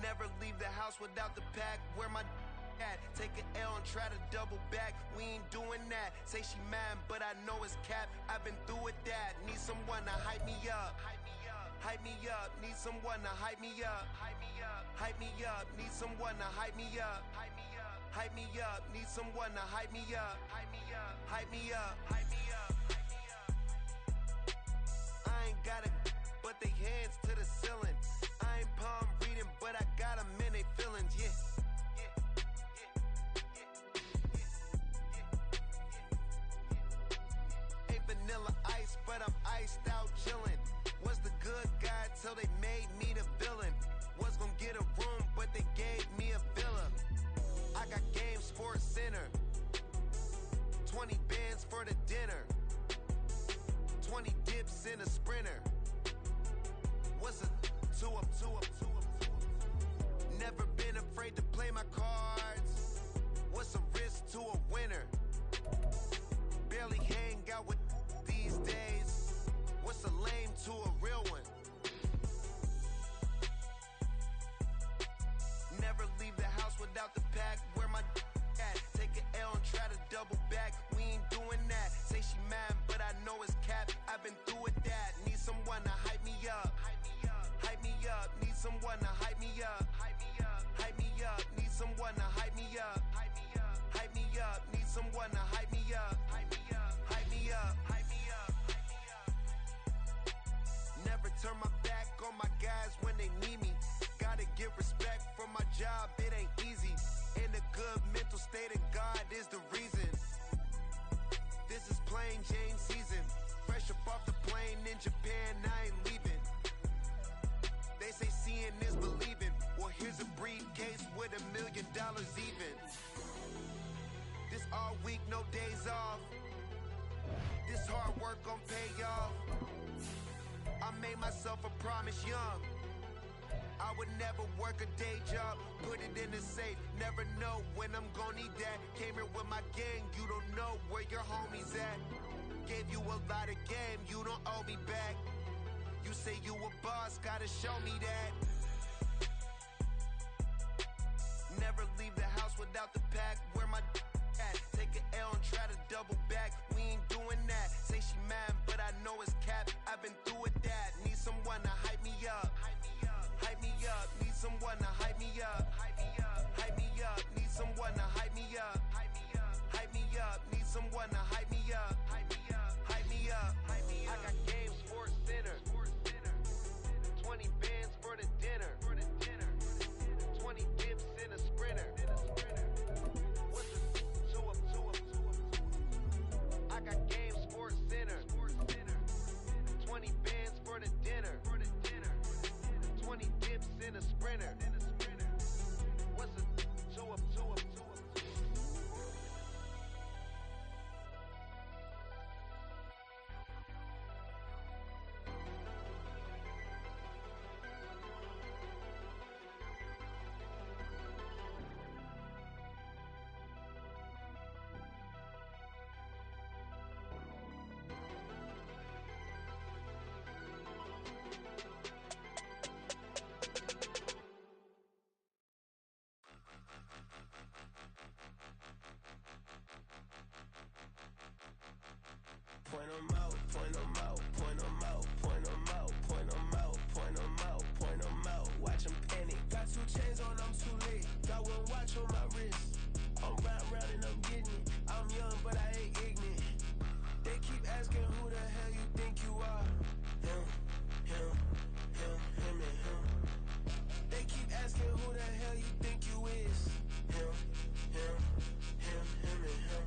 Never leave the house without the pack. Where my at? Take an L and try to double back. We ain't doing that. Say she mad, but I know it's cap. I've been through with that. Need someone to hype me up. Hype me up. Need someone to hype me up. Hype me up. Need someone to hype me up. Hype me up. Need someone to hype me up. Hype me up. I ain't got it, but they hands to the ceiling. I ain't palm reading, but I got them in they feelings, yeah. Ain't vanilla ice, but I'm iced out chillin'. Was the good guy till they made me the villain. Was gonna get a room, but they gave me a villa. I got game, Sports Center. 20 bands for the dinner. 20 dips in a sprinter. What's a two up? Never been afraid to play my cards. What's a risk to a winner? Barely hang out with these days. What's a lame to a real one? Never leave the house without the pack. Where my at? Take an L and try to double back. We ain't doing that. Say she mad, but I know it's cap. I've been through with that. Need someone to hype me up. Hype me up. Need someone to hype me up. Hype me up. Need someone to hype me up. Hype me up. Need someone to hype me up. Hype me up. Never turn my back on my guys when they need me. Gotta get respect for my job, it ain't easy. In a good mental state of God is the reason. This is plain Jane season. Fresh up off the plane in Japan, I ain't leaving. They say seeing is believing. Well, here's a briefcase with $1 million even. This all week, no days off. This hard work gon' pay off. I made myself a promise young. I would never work a day job, put it in the safe. Never know when I'm gon' need that. Came here with my gang, you don't know where your homies at. Gave you a lot of game, you don't owe me back. You say you a boss, gotta show me that. Never leave the house without the pack. Where my at? Take an L and try to double back. We ain't doing that. Say she mad, but I know it's cap. I've been through with that. Need someone to hype me up. Hype me up. Need someone to hype me up. Hype me up. Need someone to hype me up. Hype me up. Need someone to hype me up. Hype me up. I got game, Sports Center. 20 bands for the dinner. 20 dips in a sprinter. What's a two up? I got game, Sports Center. 20 bands for the dinner. 20 dips in a sprinter. What's a two up? Point 'em out, point 'em out, point 'em out, point 'em out, point 'em out, point 'em out, point 'em out. Watch 'em panic. Got 2 chains on, I'm too late. Got 1 watch on my wrist. I'm round and I'm getting it. I'm young, but I ain't ignorant. They keep asking who the hell you think you are. Him, and him. They keep asking who the hell you think you is. Him, and him.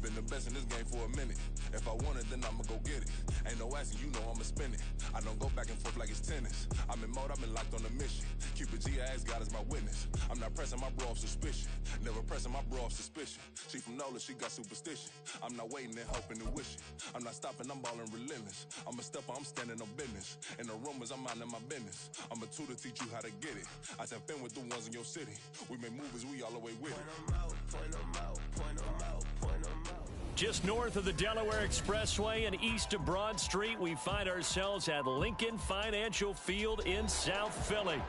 Been the best in this game for a minute. If I want it, then I'ma go get it. Ain't no asking, you know I'ma spend it. I don't go back and forth like it's tennis. I'm in mode, I've been locked on a mission. Keep a G I ask God as my witness. I'm not pressing my bro off suspicion. Never pressing my bro off suspicion. She from Nola, she got superstition. I'm not waiting and hoping and wishing. I'm not stopping, I'm balling relentless. I'm a stepper, I'm standing on business. In the rumors, I'm minding my business. I'm a tutor, teach you how to get it. I said, been with the ones in your city. We make movies, we all the way with it. Point them out, point them out, point them out. Just north of the Delaware Expressway and east of Broad Street, we find ourselves at Lincoln Financial Field in South Philly.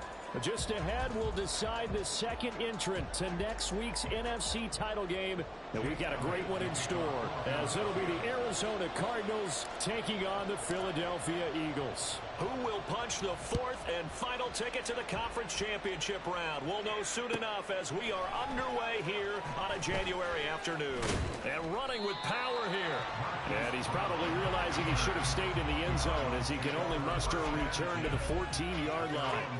Just ahead, we'll decide the second entrant to next week's NFC title game. And we've got a great one in store, as it'll be the Arizona Cardinals taking on the Philadelphia Eagles. Who will punch the fourth and final ticket to the conference championship round? We'll know soon enough as we are underway here on a January afternoon. And running with power here. And he's probably realizing he should have stayed in the end zone, as he can only muster a return to the 14-yard line.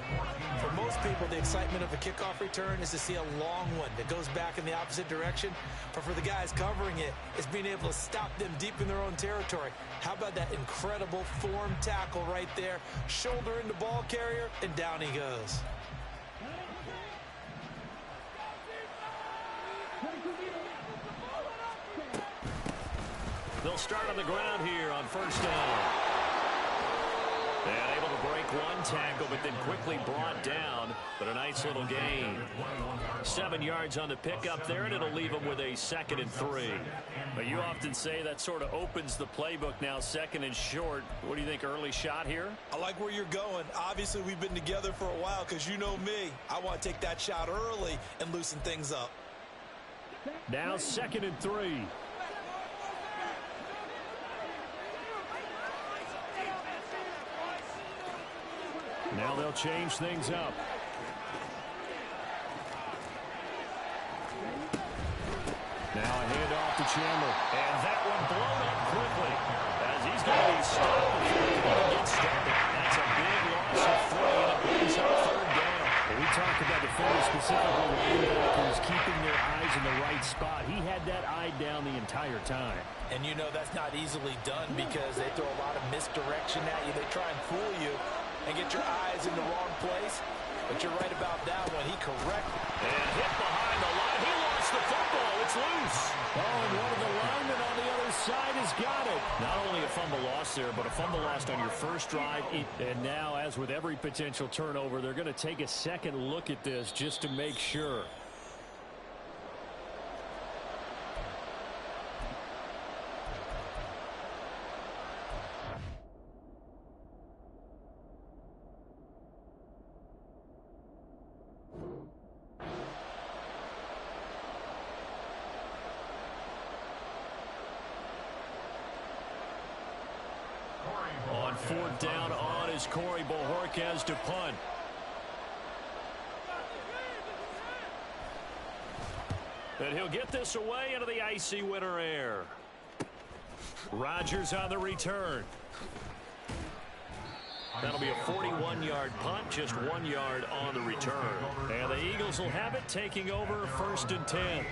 For most people, the excitement of a kickoff return is to see a long one that goes back in the opposite direction. But for the guys covering it, it's being able to stop them deep in their own territory. How about that incredible form tackle right there? Shoulder into ball carrier, and down he goes. They'll start on the ground here on first down. And able to break one tackle, but then quickly brought down. But a nice little gain. 7 yards on the pickup there, and it'll leave them with a 2nd and 3. But you often say that sort of opens the playbook now, 2nd and short. What do you think, early shot here? I like where you're going. Obviously, we've been together for a while, because you know me. I want to take that shot early and loosen things up. Now 2nd and 3. Now they'll change things up. Now a handoff to Chandler. And that one blown up quickly, as he's going to be stopped before he can get started. That's a big loss of 3, and it brings up 3rd down. Well, we talked about defenders, specifically linebackers, keeping their eyes in the right spot. He had that eye down the entire time. And you know that's not easily done, because they throw a lot of misdirection at you. They try and fool you and get your eyes in the wrong place. But you're right about that one. He corrected. And hit behind the line. He lost the football. It's loose. Oh, and one of the linemen on the other side has got it. Not only a fumble loss there, but a fumble lost on your first drive. And now, as with every potential turnover, they're going to take a second look at this just to make sure. On 4th down on is Corey Bojorquez to punt. And he'll get this away into the icy winter air. Rodgers on the return. That'll be a 41-yard punt, just 1 yard on the return. And the Eagles will have it, taking over 1st and 10.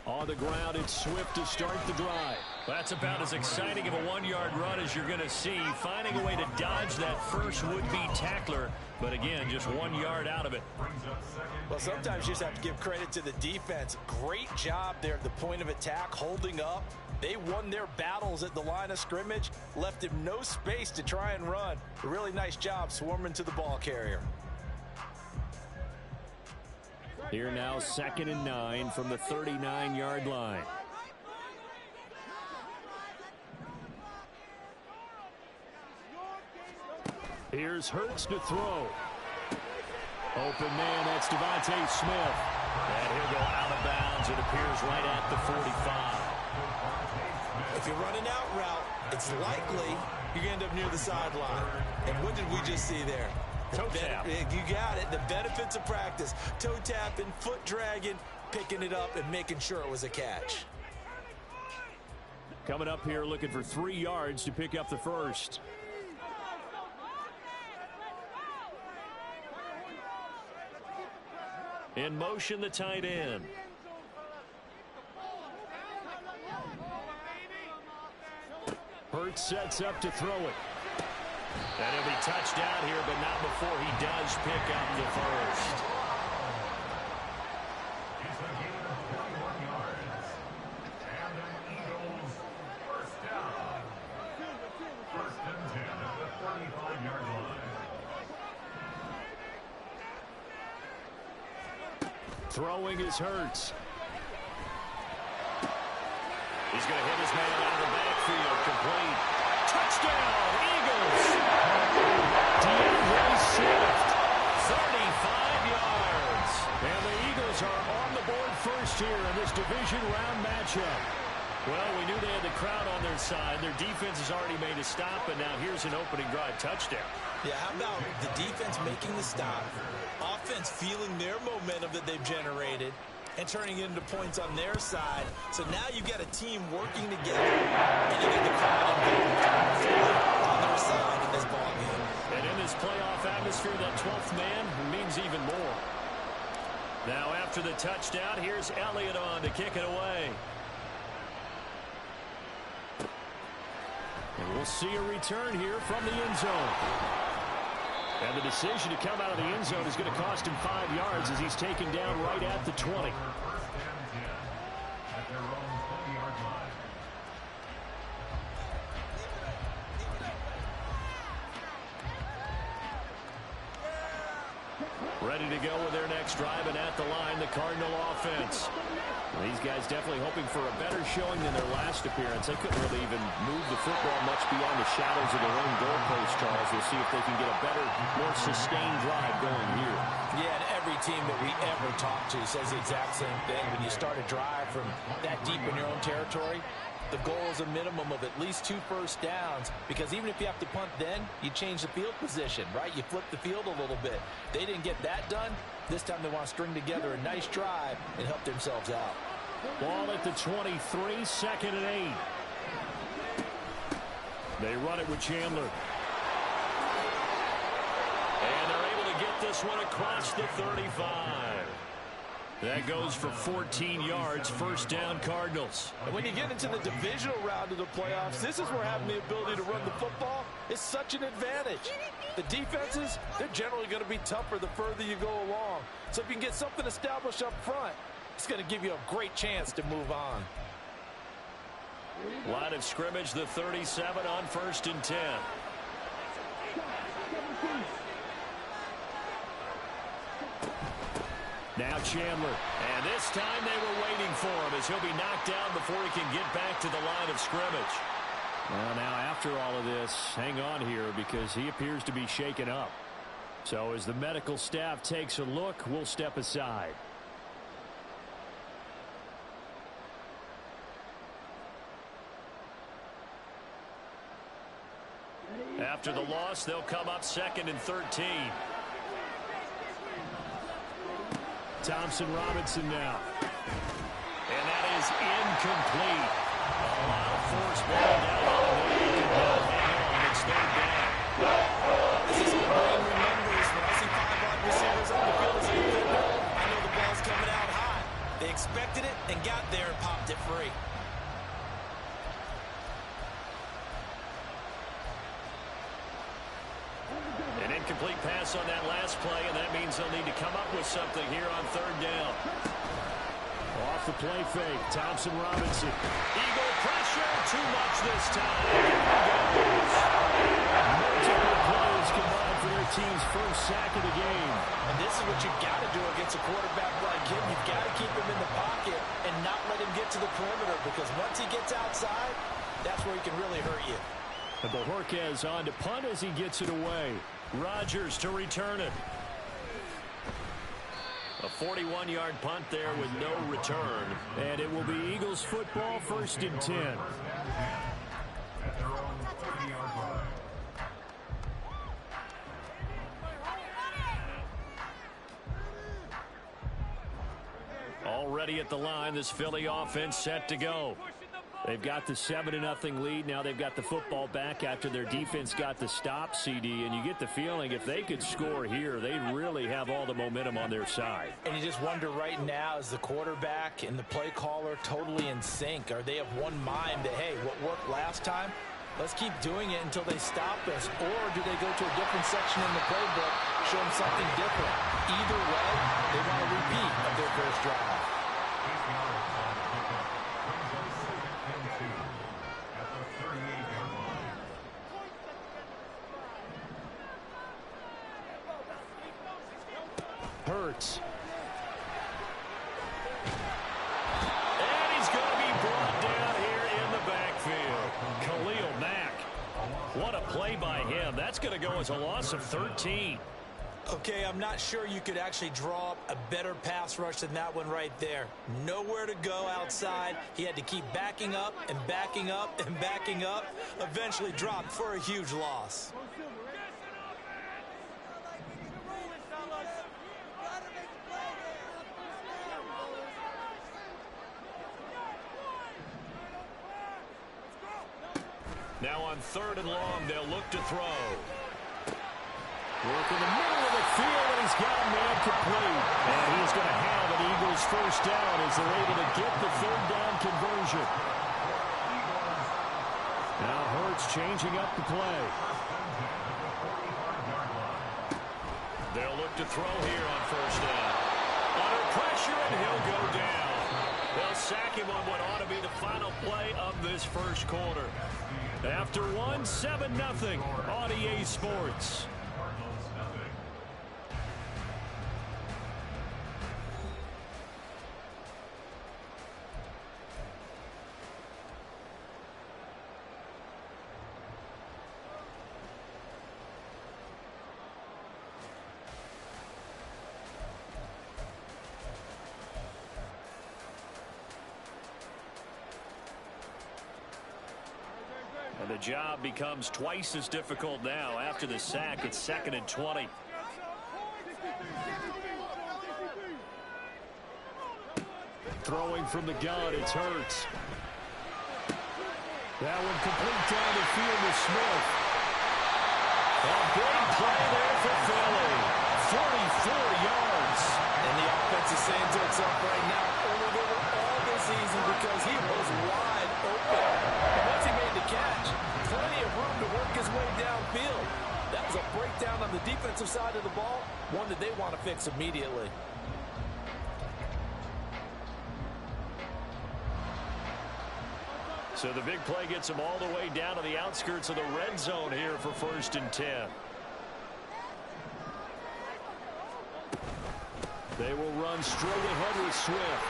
On the ground, it's Swift to start the drive. That's about as exciting of a 1-yard run as you're going to see, finding a way to dodge that first would-be tackler. But again, just 1 yard out of it. Well, sometimes you just have to give credit to the defense. Great job there at the point of attack, holding up. They won their battles at the line of scrimmage, left him no space to try and run. A really nice job swarming to the ball carrier. Here now, 2nd and 9 from the 39-yard line. Here's Hurts to throw. Open man, that's Devontae Smith. And he'll go out of bounds as it appears right at the 45. If you run an out route, it's likely you're going to end up near the sideline. And what did we just see there? Toe tap. You got it. The benefits of practice. Toe tapping, foot dragging, picking it up, and making sure it was a catch. Coming up here looking for 3 yards to pick up the first. In motion, the tight end. Hurts sets up to throw it. And he'll be touched out here, but not before he does pick up the first. Throwing is Hurts. He's going to hit his man out of the backfield. Complete. Touchdown, Eagles. DeAndre Swift, 35 yards. And the Eagles are on the board first here in this division round matchup. Well, we knew they had the crowd on their side. Their defense has already made a stop, and now here's an opening drive touchdown. Yeah, how about the defense making the stop, offense feeling their momentum that they've generated, and turning it into points on their side. So now you've got a team working together, and you get the crowd involved on their side in this ballgame. And in this playoff atmosphere, that 12th man means even more. Now after the touchdown, here's Elliott on to kick it away. And we'll see a return here from the end zone. And the decision to come out of the end zone is going to cost him 5 yards as he's taken down right at the 20. Ready to go with their next drive, and at the line, the Cardinal offense. These guys definitely hoping for a better showing than their last appearance. They couldn't really even move the football much beyond the shadows of their own goalpost, Charles. We'll see if they can get a better, more sustained drive going here. Yeah, and every team that we ever talk to says the exact same thing. When you start a drive from that deep in your own territory, the goal is a minimum of at least 2 first downs, because even if you have to punt then, you change the field position, right? You flip the field a little bit. They didn't get that done. This time they want to string together a nice drive and help themselves out. Ball at the 23, 2nd and 8. They run it with Chandler. And they're able to get this one across the 35. That goes for 14 yards, first down Cardinals. And when you get into the divisional round of the playoffs, this is where having the ability to run the football is such an advantage. The defenses, they're generally going to be tougher the further you go along. So if you can get something established up front, it's going to give you a great chance to move on. Line of scrimmage, the 37 on 1st and 10. Now Chandler. And this time they were waiting for him as he'll be knocked down before he can get back to the line of scrimmage. Well, now after all of this, hang on here because he appears to be shaken up. So as the medical staff takes a look, we'll step aside. After the loss, they'll come up 2nd and 13. Thompson Robinson now. And that is incomplete. A lot of force ball down on the way. He could not hang on. It's 3rd down. This is what Brian remembers. When I see 5 wide receivers on the field as a defender, I know the ball's coming out high. They expected it and got there and popped it free. An incomplete pass on that last play, and that means they'll need to come up with something here on 3rd down. Off the play fake, Thompson Robinson. Eagle pressure, too much this time. Multiple plays combined for their team's first sack of the game. And this is what you've got to do against a quarterback like him. You've got to keep him in the pocket and not let him get to the perimeter, because once he gets outside, that's where he can really hurt you. And Bojorquez on to punt as he gets it away. Rodgers to return it. A 41-yard punt there with no return. And it will be Eagles football, 1st and 10. Already at the line, this Philly offense set to go. They've got the 7-0 lead. Now they've got the football back after their defense got the stop, CD. And you get the feeling if they could score here, they'd really have all the momentum on their side. And you just wonder right now, is the quarterback and the play caller totally in sync? Are they of one mind that, hey, what worked last time, let's keep doing it until they stop us? Or do they go to a different section in the playbook, show them something different? Either way, they want a repeat of their first drive. Hurts. And he's going to be brought down here in the backfield. Khalil Mack. What a play by him. That's going to go as a loss of 13. Okay, I'm not sure you could actually draw up a better pass rush than that one right there. Nowhere to go outside. He had to keep backing up and backing up and backing up. Eventually dropped for a huge loss. Now on 3rd and long, they'll look to throw. Work in the middle of the field, and he's got a man complete. And he's going to have an Eagles first down as they're able to get the 3rd down conversion. Now Hurts changing up the play. They'll look to throw here on 1st down. Under pressure, and he'll go down. They'll sack him on what ought to be the final play of this first quarter. After 7-0 on EA Sports. And the job becomes twice as difficult now. After the sack, it's 2nd and 20. Throwing from the gun, it's Hurts. That one complete down the field with Smith. A big play there for Philly. 44 yards. And the offense is saying to itself right now, only they were all this season because he was wide open. And once he made the catch, plenty of room to work his way downfield. That was a breakdown on the defensive side of the ball, one that they want to fix immediately. So the big play gets him all the way down to the outskirts of the red zone here for 1st and 10. They will run straight ahead with Swift.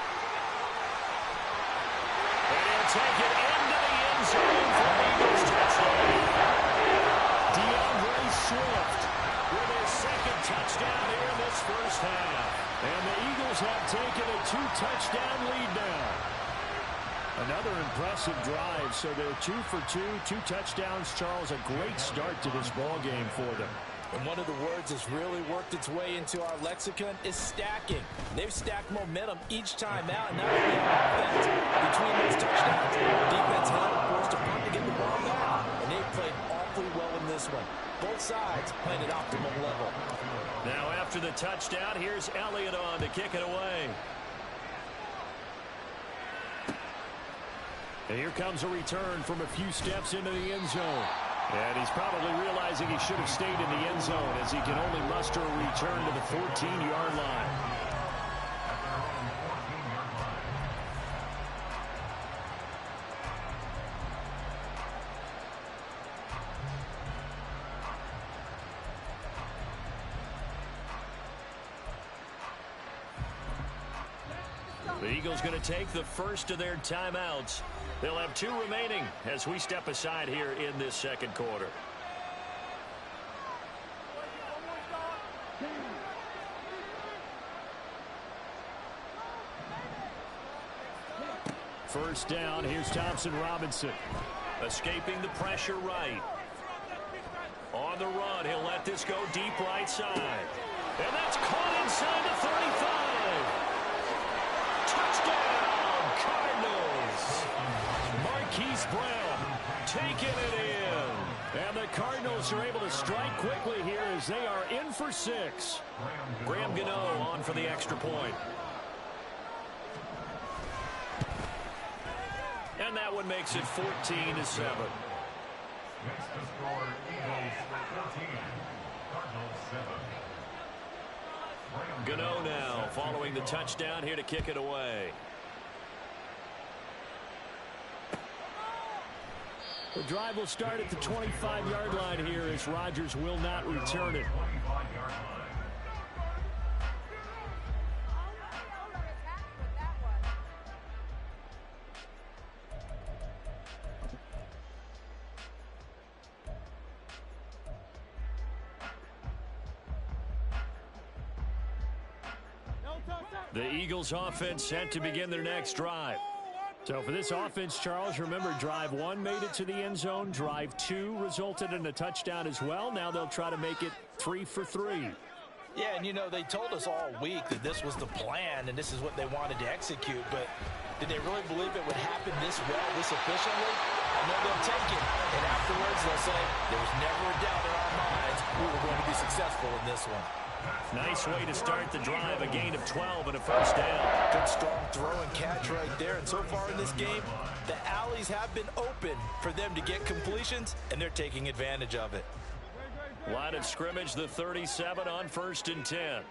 And he'll take it into the end zone for Eagles touchdown. DeAndre Swift With his 2nd touchdown here in this first half. And the Eagles have taken a 2-touchdown lead now. Another impressive drive, so they're 2 for 2, 2 touchdowns. Charles, a great start to this ball game for them. And one of the words that's really worked its way into our lexicon is stacking. They've stacked momentum each time out, and not only on offense. Between those touchdowns, defense held, forced a punt to get the ball back, and they've played awfully well in this one. Both sides playing at optimum level. Now after the touchdown, here's Elliott on to kick it away. And here comes a return from a few steps into the end zone. And he's probably realizing he should have stayed in the end zone as he can only muster a return to the 14-yard line. The Eagles going to take the first of their timeouts. They'll have 2 remaining as we step aside here in this second quarter. First down, here's Thompson Robinson. Escaping the pressure right. On the run, he'll let this go deep right side. And that's caught inside the 35. Touchdown, Cardinals. Marquise Brown taking it in. And the Cardinals are able to strike quickly here as they are in for 6. Graham Gano on for the extra point. And that one makes it 14-7. Next to score, Eagles 14, Cardinals 7. Gano now following the touchdown here to kick it away. The drive will start at the 25-yard line here as Rodgers will not return it. 25-yard line. The Eagles offense set to begin their next drive. So for this offense, Charles, remember drive 1 made it to the end zone. Drive 2 resulted in a touchdown as well. Now they'll try to make it 3 for 3. Yeah, and you know, they told us all week that this was the plan and this is what they wanted to execute, but did they really believe it would happen this well, this efficiently? I know they'll take it, and afterwards they'll say, there was never a doubt in our minds we were going to be successful in this one. Nice way to start the drive, a gain of 12 and a first down. Good strong throw and catch right there, and so far in this game, the alleys have been open for them to get completions, and they're taking advantage of it. Line of scrimmage, the 37 on 1st and 10.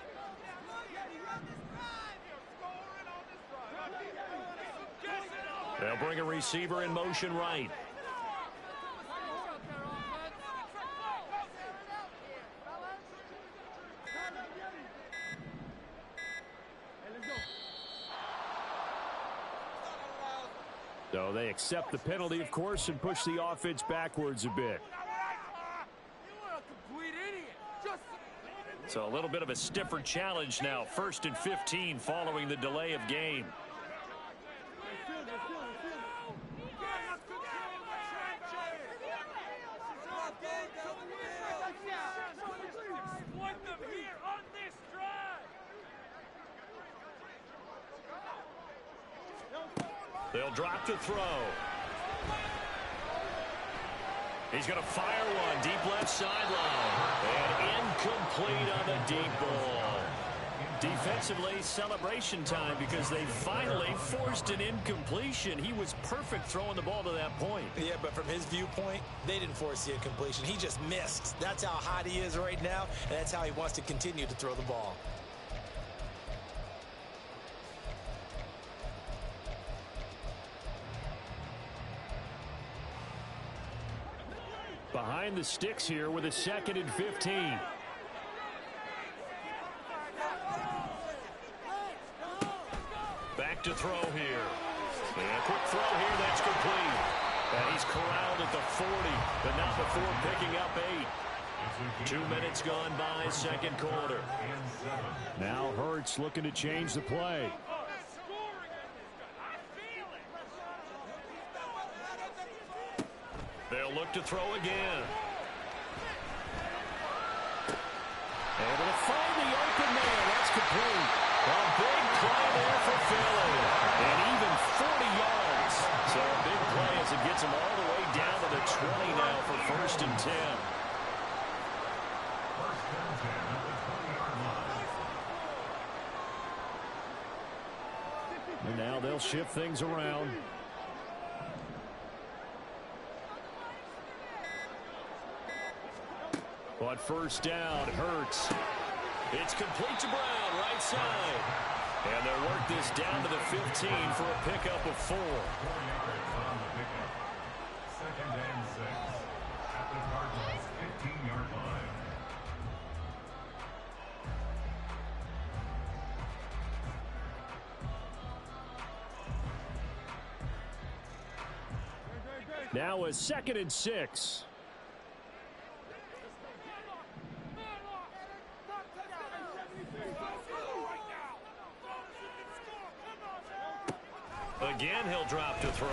They'll bring a receiver in motion right. So they accept the penalty, of course, and push the offense backwards a bit. So a little bit of a stiffer challenge now. 1st and 15 following the delay of game. They'll drop to throw. He's going to fire one deep left sideline. And incomplete on the deep ball. Defensively, celebration time because they finally forced an incompletion. He was perfect throwing the ball to that point. Yeah, but from his viewpoint, they didn't force the incompletion. He just missed. That's how hot he is right now, and that's how he wants to continue to throw the ball. Behind the sticks here with a 2nd and 15. Back to throw here. And a quick throw here, that's complete. And he's corralled at the 40, but not before picking up 8. 2 minutes gone by, 2nd quarter. Now Hurts looking to change the play. They'll look to throw again. Able to find the open man. That's complete. A big play there for Philly. And even 40 yards. So a big play as it gets him all the way down to the 20 now for 1st and 10. And now they'll shift things around. On 1st down, Hurts. It's complete to Brown, right side. And they'll work this down to the 15 for a pickup of 4. 4 yards on the pickup. 2nd and 6 at the Cardinals' 15-yard line. Now a 2nd and 6. Again, he'll drop to throw.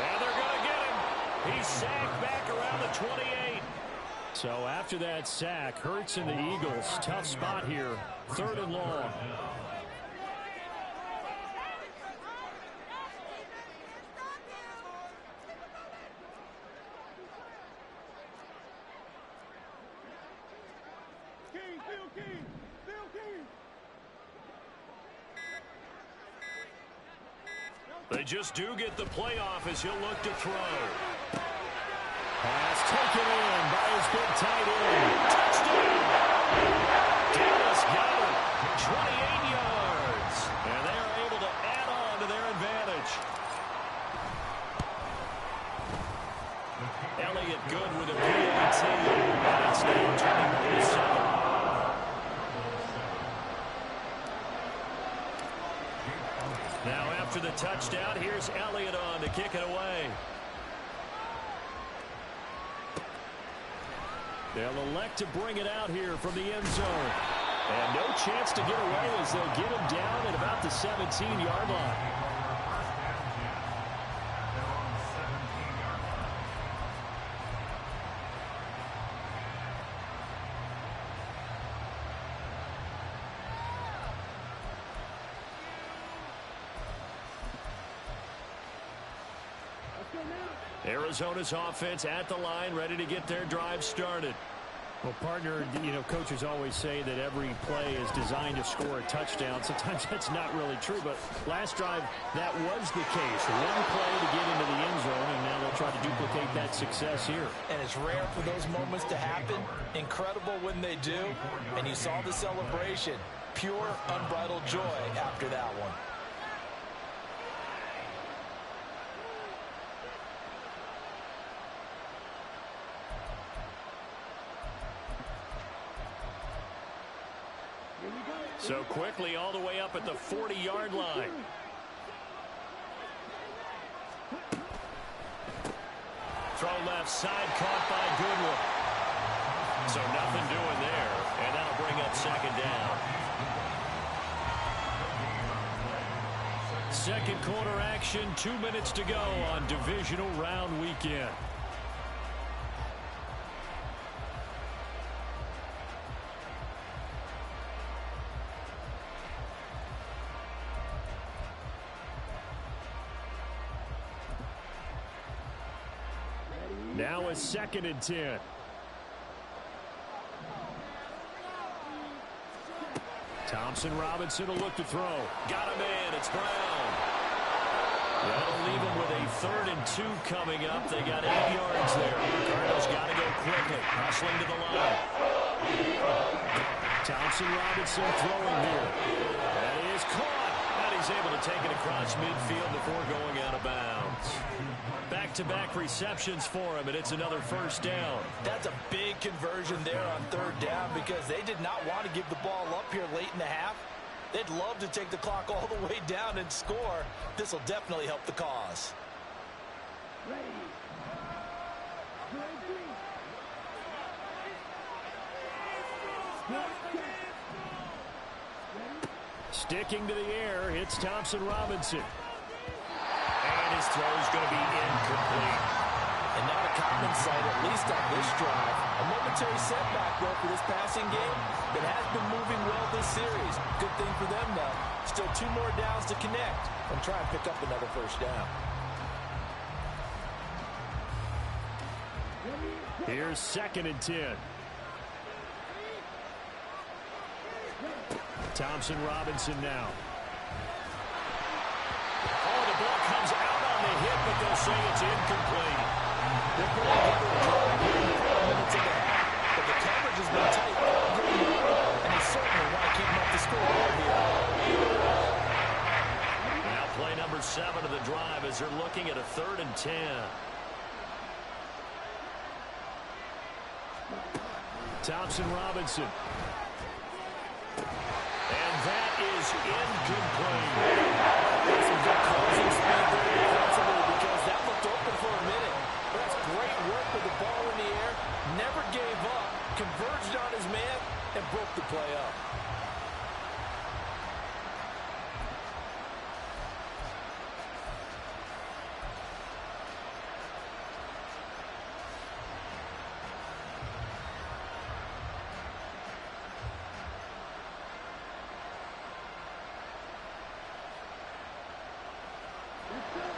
And they're going to get him. He's sacked back around the 28. So after that sack, Hurts and the Eagles, tough spot here, 3rd and long. They just do get the playoff as he'll look to throw. Pass taken in by his big tight end. Touchdown! Dallas got it. 28 yards. And they are able to add on to their advantage. Elliott good with a PAT. And it's now 21-7. Now after the touchdown, here's Elliott on to kick it away. They'll elect to bring it out here from the end zone. And no chance to get away as they'll get him down at about the 17-yard line. Arizona's offense at the line, ready to get their drive started. Well, partner, coaches always say that every play is designed to score a touchdown. Sometimes that's not really true, but last drive, that was the case. One play to get into the end zone, and now they'll try to duplicate that success here. And it's rare for those moments to happen. Incredible when they do. And you saw the celebration. Pure, unbridled joy after that one. So quickly all the way up at the 40-yard line. Throw left side, caught by Goodwin. So nothing doing there, and that'll bring up 2nd down. Second quarter action, 2 minutes to go on divisional round weekend. Now a 2nd and 10. Thompson Robinson will look to throw. Got him in. It's Brown. That'll leave him with a 3rd and 2 coming up. They got 8 yards there. Cardinals got to go quickly. Hustling to the line. Thompson Robinson throwing here. And he is caught. And he's able to take it across midfield before going out of bounds. Back-to-back receptions for him, and it's another 1st down. That's a big conversion there on 3rd down because they did not want to give the ball up here late in the half. They'd love to take the clock all the way down and score. This will definitely help the cause. Sticking to the air, it's Thompson Robinson. And his throw is going to be incomplete. And not a common sight, at least on this drive. A momentary setback, though, for this passing game that has been moving well this series. Good thing for them, though. Still 2 more downs to connect and try and pick up another 1st down. Here's 2nd and 10. Thompson Robinson now. Oh, the ball comes out on the hit, but they'll say it's incomplete. They're putting together a drive here in 4 minutes and a half, but the coverage has been tight all game long, and they certainly want to keep them up the scoreboard here. Now play number 7 of the drive as they're looking at a 3rd and 10. Thompson Robinson. And that is incomplete. Some good closing speed there defensively because that looked open for a minute. But that's great work with the ball in the air. Never gave up. Converged on his man and broke the play up.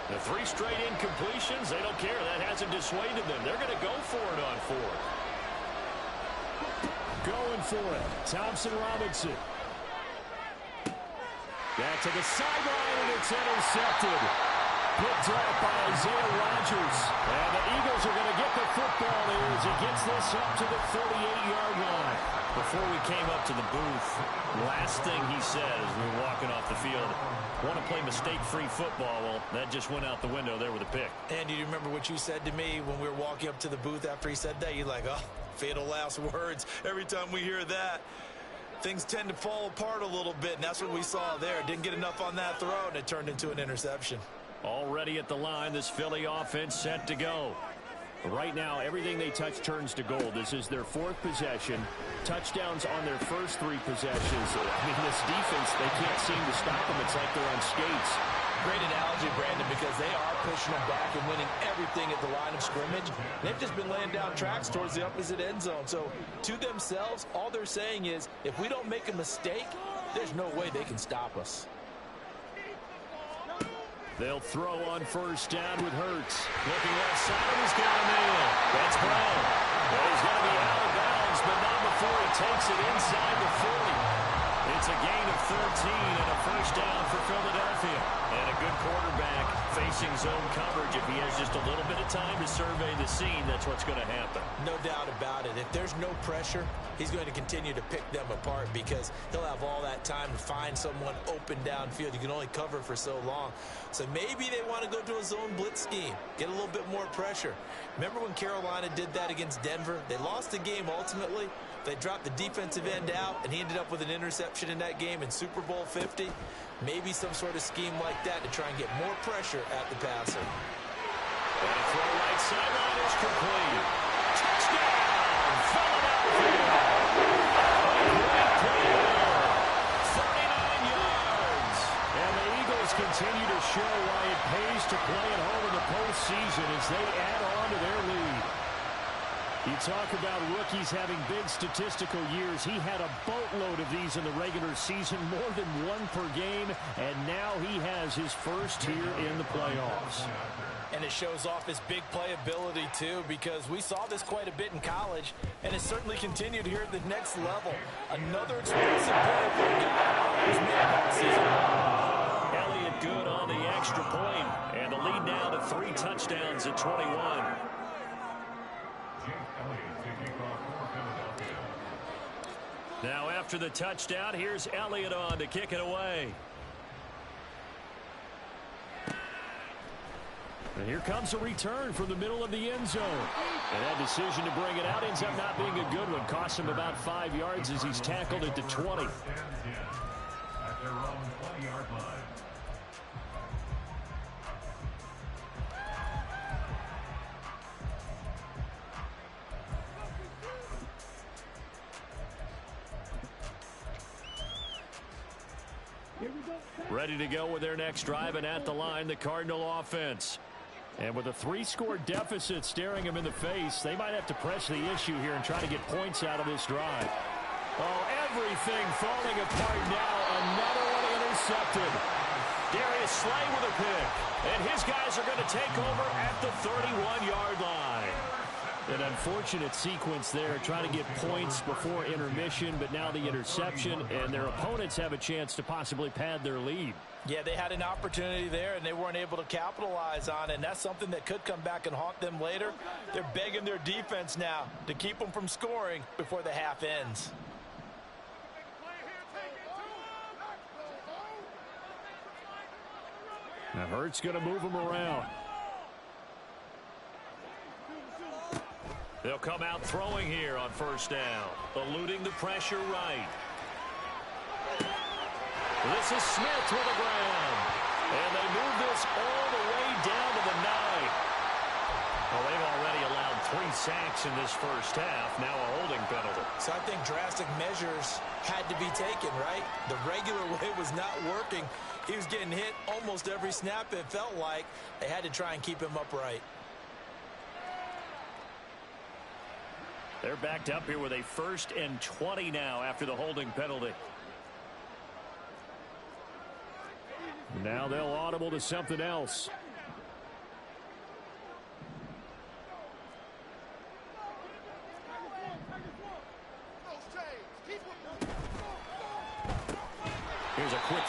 The 3 straight incompletions, they don't care. That hasn't dissuaded them. They're going to go for it on 4th. Going for it. Thompson Robinson. Back to the sideline, and it's intercepted. Picked up by Isaiah Rodgers. And the Eagles are going to get the football as he gets this up to the 38-yard line. Before we came up to the booth, last thing he said as we were walking off the field, want to play mistake-free football. Well, that just went out the window there with a pick. Andy, do you remember what you said to me when we were walking up to the booth after he said that? You're like, oh, fatal last words. Every time we hear that, things tend to fall apart a little bit, and that's what we saw there. Didn't get enough on that throw, and it turned into an interception. Already at the line, this Philly offense set to go. Right now, everything they touch turns to gold. This is their 4th possession. Touchdowns on their first 3 possessions. I mean, this defense, they can't seem to stop them. It's like they're on skates. Great analogy, Brandon, because they are pushing them back and winning everything at the line of scrimmage. They've just been laying down tracks towards the opposite end zone. So, to themselves, all they're saying is, if we don't make a mistake, there's no way they can stop us. They'll throw on first down with Hurts. Looking left side, he's got him in. That's Brown. Well, he's going to be out of bounds, but not before he takes it inside the 40. It's a gain of 13 and a first down for Philadelphia. And a good quarterback facing zone coverage. If he has just a little bit of time to survey the scene, that's what's going to happen. No doubt about it. If there's no pressure, he's going to continue to pick them apart because he'll have all that time to find someone open downfield. You can only cover for so long. So maybe they want to go to a zone blitz scheme, get a little bit more pressure. Remember when Carolina did that against Denver? They lost the game ultimately. They dropped the defensive end out, and he ended up with an interception in that game in Super Bowl 50. Maybe some sort of scheme like that to try and get more pressure at the passer. And a throw right sideline is complete. Touchdown, Philadelphia! Great play there. 39 yards. And the Eagles continue to show why it pays to play at home in the postseason as they add on to their lead. You talk about rookies having big statistical years. He had a boatload of these in the regular season, more than 1 per game, and now he has his first here in the playoffs. And it shows off his big playability, too, because we saw this quite a bit in college, and it's certainly continued here at the next level. Another explosive play for a guy who's made all season long. Elliott good on the extra point, and the lead now to 3 touchdowns at 21. Now after the touchdown, here's Elliott on to kick it away. And here comes a return from the middle of the end zone. And that decision to bring it out ends up not being a good one. Costs him about 5 yards as he's tackled at the 20. At their own 20-yard line. Ready to go with their next drive, and at the line, the Cardinal offense. And with a 3-score deficit staring them in the face, they might have to press the issue here and try to get points out of this drive. Oh, everything falling apart now. Another one intercepted. Darius Slay with a pick. And his guys are going to take over at the 31-yard line. An unfortunate sequence there, trying to get points before intermission, but now the interception, and their opponents have a chance to possibly pad their lead. Yeah, they had an opportunity there, and they weren't able to capitalize on it, and that's something that could come back and haunt them later. They're begging their defense now to keep them from scoring before the half ends. Now Hurts going to move him around. They'll come out throwing here on first down, eluding the pressure right. This is Smith with the ground. And they move this all the way down to the 9. Well, they've already allowed 3 sacks in this first half, now a holding penalty. So I think drastic measures had to be taken, right? The regular way was not working. He was getting hit almost every snap, it felt like. They had to try and keep him upright. They're backed up here with a 1st and 20 now after the holding penalty. Now they'll audible to something else.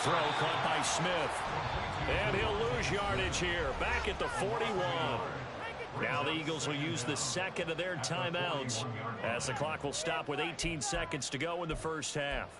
throw caught by Smith. And he'll lose yardage here, back at the 41. Now the Eagles will use the second of their timeouts as the clock will stop with 18 seconds to go in the first half.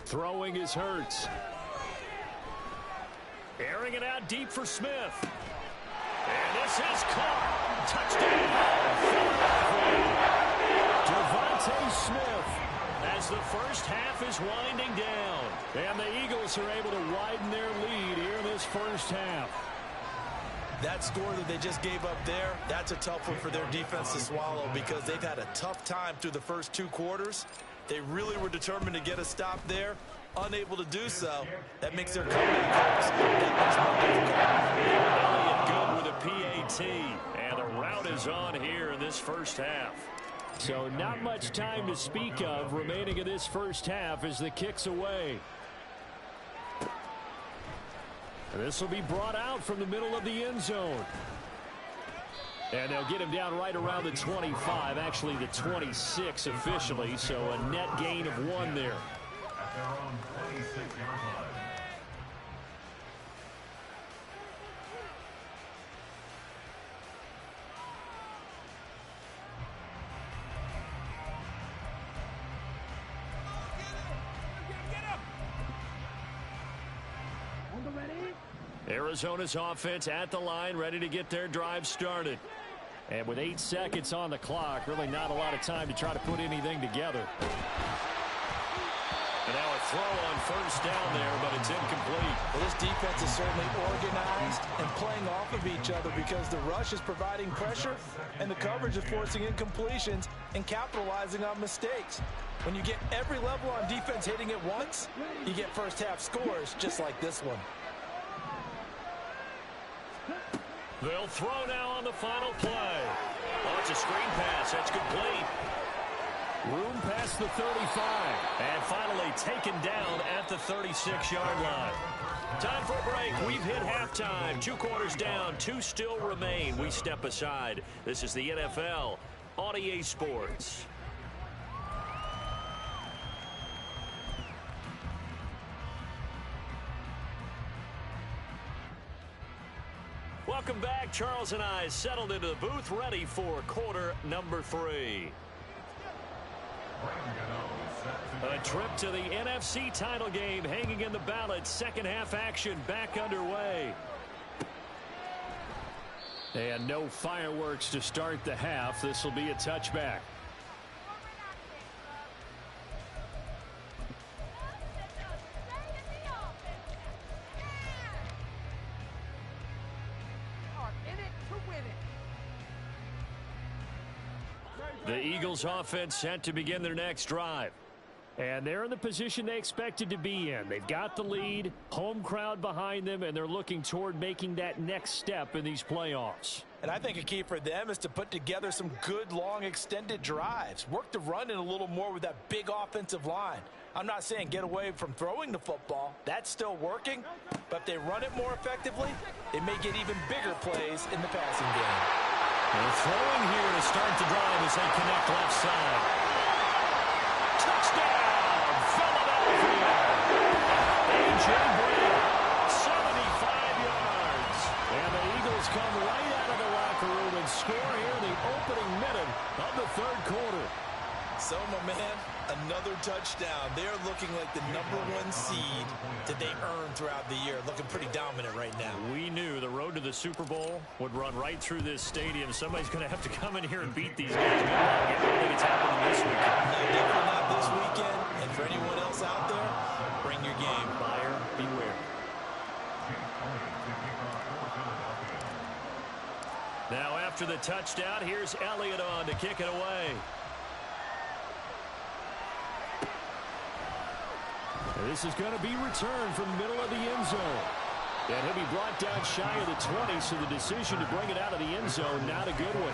Throwing is Hurts. Airing it out deep for Smith. And this is caught. Touchdown, Philadelphia. Devontae Smith as the first half is winding down. And the Eagles are able to widen their lead here in this first half. That score that they just gave up there, that's a tough one for their defense to swallow because they've had a tough time through the first 2 quarters. They really were determined to get a stop there. Unable to do so. That makes their comeback hopes that much more difficult. Elliott good with a PAT. And the route is on here in this first half. So not much time to speak of remaining in this first half as the kick's away. This will be brought out from the middle of the end zone. And they'll get him down right around the 25, actually the 26 officially, so a net gain of 1 there. At their own 26-yard line. Arizona's offense at the line, ready to get their drive started. And with 8 seconds on the clock, really not a lot of time to try to put anything together. And now a throw on first down there, but it's incomplete. Well, this defense is certainly organized and playing off of each other because the rush is providing pressure and the coverage is forcing incompletions and capitalizing on mistakes. When you get every level on defense hitting at once, you get first half scores just like this one. They'll throw now on the final play. Oh, it's a screen pass. That's complete. Room past the 35. And finally taken down at the 36-yard line. Time for a break. We've hit halftime. 2 quarters down. 2 still remain. We step aside. This is the NFL on EA Sports. Welcome back. Charles and I settled into the booth, ready for quarter number 3. A trip to the NFC title game hanging in the balance. Second half action back underway. And no fireworks to start the half. This will be a touchback. The Eagles offense set to begin their next drive. And they're in the position they expected to be in. They've got the lead, home crowd behind them, and they're looking toward making that next step in these playoffs. And I think a key for them is to put together some good, long, extended drives. Work the run in a little more with that big offensive line. I'm not saying get away from throwing the football. That's still working. But if they run it more effectively, they may get even bigger plays in the passing game. They're throwing here to start the drive as they connect left side. Touchdown, Philadelphia! A.J. Brown, 75 yards. And the Eagles come right out of the locker room and score here in the opening minute of the third quarter. So, my man, another touchdown. They're looking like the #1 seed that they earned throughout the year. Looking pretty dominant right now. We knew the road to the Super Bowl would run right through this stadium. Somebody's going to have to come in here and beat these guys. I don't think it's happening this weekend. No, definitely not this weekend. And for anyone else out there, bring your game. Buyer beware. Now after the touchdown, here's Elliott on to kick it away. And this is going to be returned from the middle of the end zone. And he'll be brought down shy of the 20, so the decision to bring it out of the end zone, not a good one.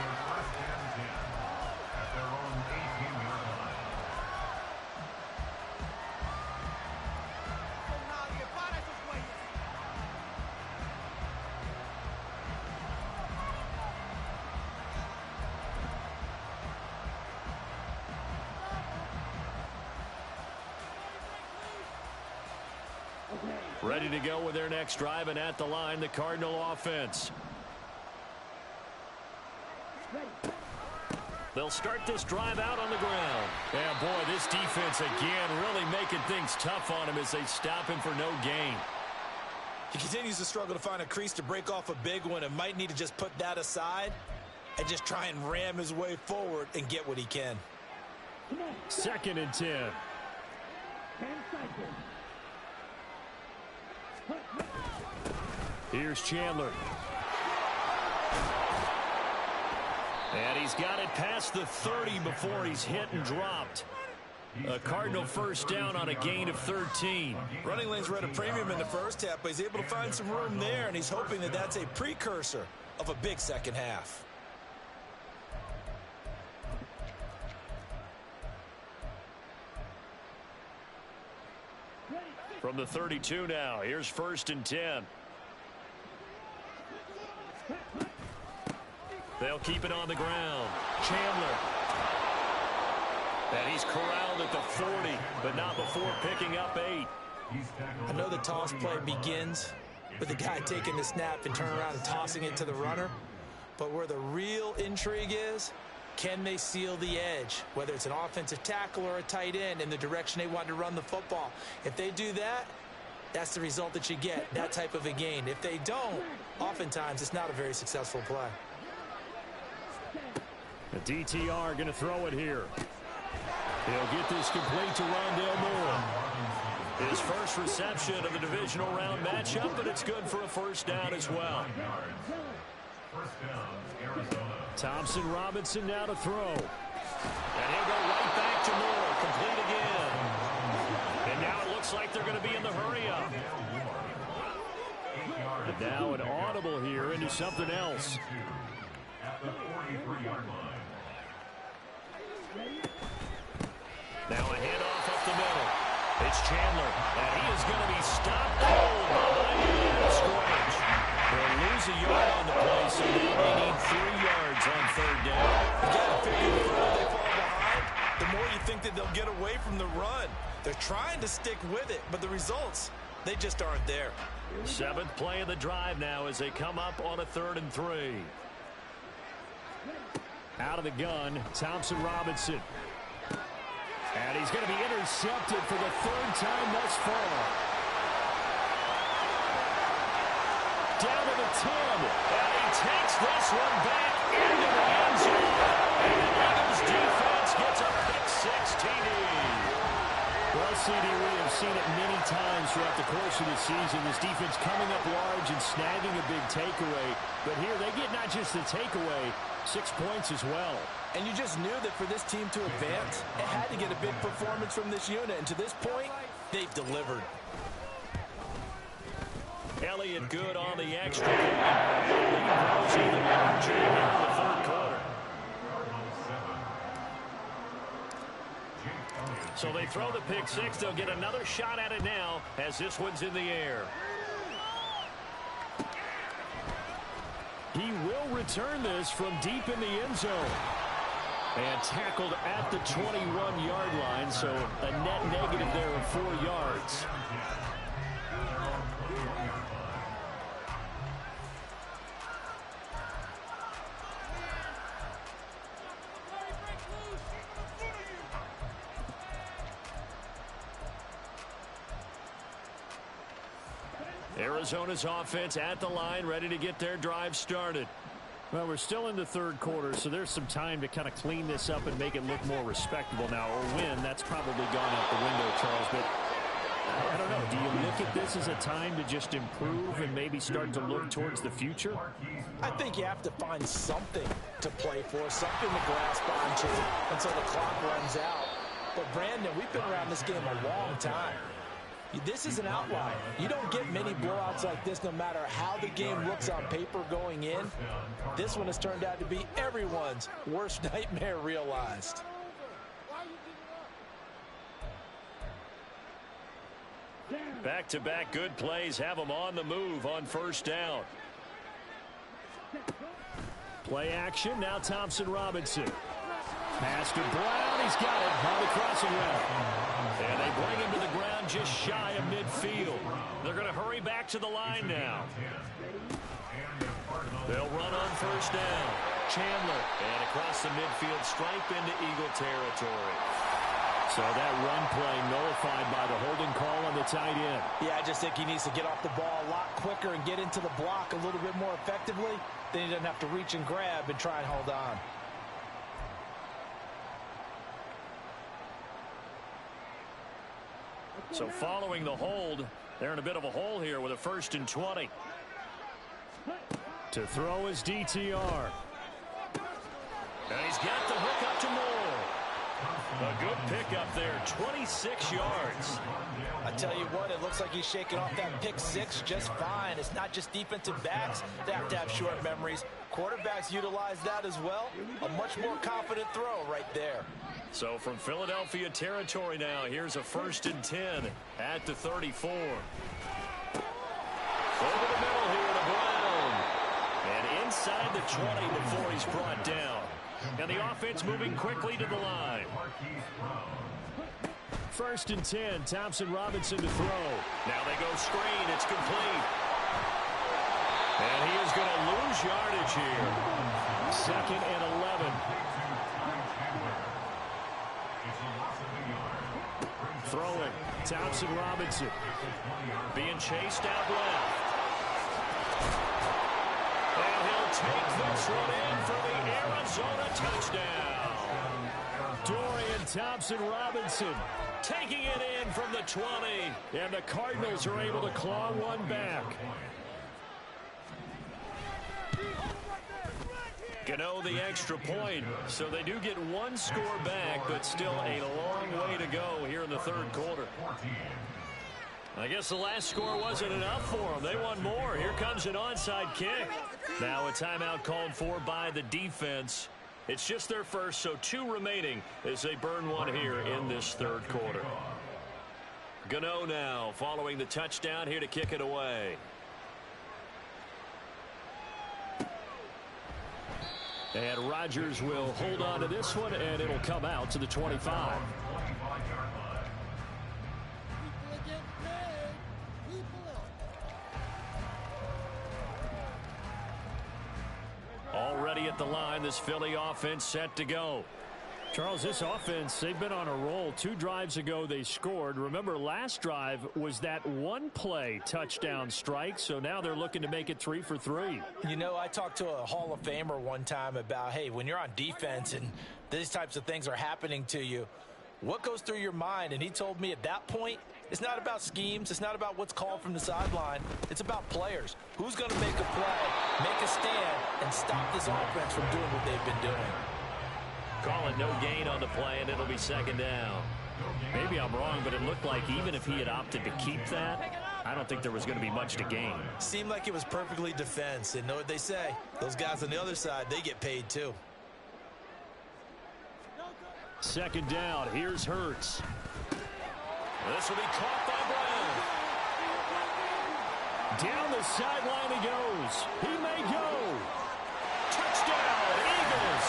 Ready to go with their next drive, and at the line, the Cardinal offense. They'll start this drive out on the ground. Yeah, boy, this defense again really making things tough on him as they stop him for no gain. He continues to struggle to find a crease to break off a big one and might need to just put that aside and just try and ram his way forward and get what he can. 2nd and 10. 10 seconds. Here's Chandler. And he's got it past the 30 before he's hit and dropped. A Cardinal first down on a gain of 13. Running lanes were at a premium in the first half, but he's able to find some room there, and he's hoping that that's a precursor of a big second half. From the 32 now, here's 1st and 10. They'll keep it on the ground. Chandler. And he's corralled at the 40, but not before picking up 8. I know the toss play begins with the guy taking the snap and turning around and tossing it to the runner. But where the real intrigue is, can they seal the edge, whether it's an offensive tackle or a tight end, in the direction they want to run the football? If they do that, that's the result that you get, that type of a gain. If they don't, oftentimes it's not a very successful play. The DTR going to throw it here. He'll get this complete to Rondale Moore. His first reception of the divisional round matchup, but it's good for a first down as well. Thompson Robinson now to throw. And he'll go right back to Moore. Complete again. And now it looks like they're going to be in the hurry-up. And now an audible here into something else. At the 43-yard line. Now a handoff up the middle. It's Chandler, and he is going to be stopped cold behind the line of scrimmage. They'll lose a yard on the play, so now they need 3 yards on 3rd down. You got to figure the further they fall behind, the more you think that they'll get away from the run. They're trying to stick with it, but the results, they just aren't there. 7th play of the drive now as they come up on a 3rd and 3. Out of the gun, Thompson Robinson. And he's going to be intercepted for the 3rd time thus far. Down to the 10. And he takes this one back into the end zone. And the Eagles defense gets a pick-6 TD. Well, CD, we have seen it many times throughout the course of the season. This defense coming up large and snagging a big takeaway. But here they get not just the takeaway, 6 points as well. And you just knew that for this team to advance, it had to get a big performance from this unit. And to this point, they've delivered. Elliott good on the extra point. Lead grows even larger here in the 3rd quarter. So they throw the pick-6. They'll get another shot at it now as this one's in the air. He will return this from deep in the end zone. And tackled at the 21-yard line, so a net negative there of 4 yards. Arizona's offense at the line, ready to get their drive started. Well, we're still in the 3rd quarter, so there's some time to kind of clean this up and make it look more respectable now. Or win, that's probably gone out the window, Charles. But I don't know. Do you look at this as a time to just improve and maybe start to look towards the future? I think you have to find something to play for, something to grasp onto until the clock runs out. But, Brandon, we've been around this game a long time. This is an outlier. You don't get many blowouts like this no matter how the game looks on paper going in. This one has turned out to be everyone's worst nightmare realized. Back-to-back good plays have them on the move on first down. Play action, now Thompson Robinson. Pass to Brown, he's got it on the crossing route. And they bring him to the ground just shy of midfield. They're going to hurry back to the line now. They'll run on first down. Chandler, and across the midfield stripe into Eagle territory. So that run play nullified by the holding call on the tight end. Yeah, I just think he needs to get off the ball a lot quicker and get into the block a little bit more effectively. Then he doesn't have to reach and grab and try and hold on. So following the hold, they're in a bit of a hole here with a 1st and 20. To throw is DTR. And he's got the hook up to Moore. A good pickup there, 26 yards. I tell you what, it looks like he's shaking off that pick six just fine. It's not just defensive backs that have to have short memories. Quarterbacks utilize that as well. A much more confident throw right there. So from Philadelphia territory now, here's a 1st and 10 at the 34. Over the middle here to Brown. And inside the 20 before he's brought down. And the offense moving quickly to the line. 1st and 10, Thompson Robinson to throw. Now they go screen, it's complete. And he is going to lose yardage here. 2nd and 11. Throwing, Thompson Robinson. Being chased out left. And he'll take this one in for the Arizona touchdown. Dorian Thompson-Robinson taking it in from the 20. And the Cardinals are able to claw one back. Gano the extra point, so they do get one score back, but still a long way to go here in the 3rd quarter. I guess the last score wasn't enough for them. They want more. Here comes an onside kick. Now a timeout called for by the defense. It's just their first, so 2 remaining as they burn one here in this 3rd quarter. Gano now following the touchdown here to kick it away. And Rodgers will hold on to this one, and it'll come out to the 25. Already at the line, this Philly offense set to go. Charles, this offense, they've been on a roll. 2 drives ago, they scored. Remember, last drive was that one-play touchdown strike, so now they're looking to make it 3 for 3. You know, I talked to a Hall of Famer one time about, hey, when you're on defense and these types of things are happening to you, what goes through your mind? And he told me at that point, it's not about schemes. It's not about what's called from the sideline. It's about players. Who's going to make a play, make a stand, and stop this offense from doing what they've been doing? Call it no gain on the play, and it'll be 2nd down. Maybe I'm wrong, but it looked like even if he had opted to keep that, I don't think there was going to be much to gain. Seemed like it was perfectly defense. And know what they say? Those guys on the other side, they get paid too. 2nd down. Here's Hurts. This will be caught by Brown. Down the sideline he goes. He may go. Touchdown, Eagles.